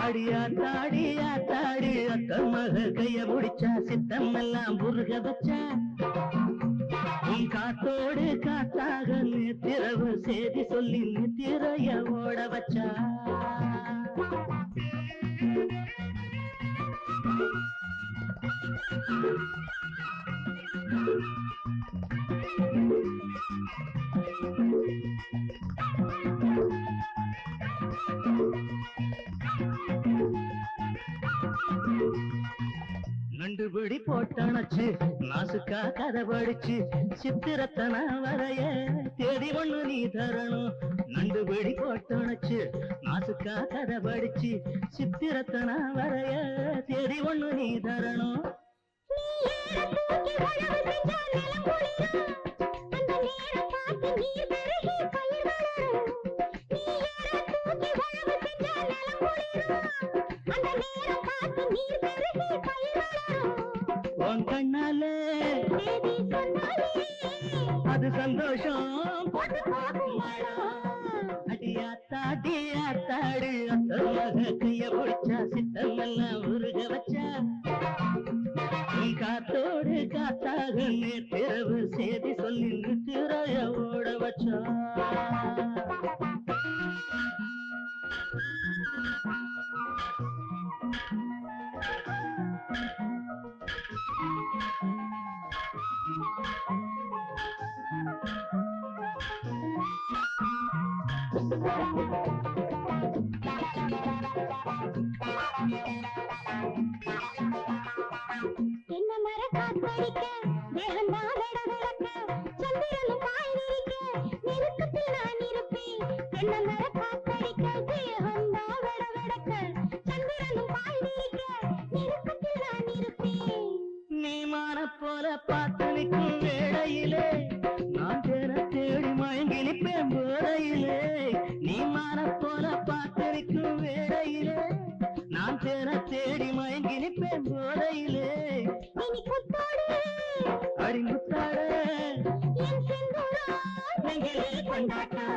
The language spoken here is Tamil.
அடியாத்தாடி அக்கா மக கைய முடிச்சா சித்தம் எல்லாம் புருக வச்சா உன் காத்தோடு காத்தாக நேத்திரவு செய்தி சொல்லி நித்திரைய ஓட வச்சா நண்டுபிடி போட்டணச்சு நாசுக்கா கதை படிச்சு சித்திரத்தனா வரைய தேடி ஒண்ணு நீ தரணும் நண்டுபிடி போட்டணச்சு நாசுக்கா கதை படிச்சு சித்திரத்தனா வரைய தேடி ஒண்ணு நீ தரணும் கண்ணாலே அது சந்தோஷம் அடியாத்தாடி ஆத்தாடு அந்த கைய பிடிச்சா சித்தம் எல்லாம் உருக வச்சா காத்தோடு காத்தாக நேற்றிரவு செய்தி சொல்லி நித்திரைய ஓட வச்சா என்ன மர காத்தடிக்க தேகந்தா வெட வெடக்க சந்திரனும் பாய்விரிக்க நெருக்கத்தில் நான் இருப்பேன் என்ன மர காத்தடிக்க தேகந்தா வெட வெடக்க சந்திரனும் பாய்விரிக்க நெருக்கத்தில் நான் இருப்பேன் நீ மான போல பார்த்து நிற்கும் வேளையிலே நான் தேர தேடி மயங்கி நிற்பேன் போதையிலே நீ மான போல பார்த்து நிற்கும் வேளையிலே நான் தேர தேடி மயங்கி நிற்பேன் போதையிலே அடிமுத்தாட என் செந்தூரா கொண்டாட்டா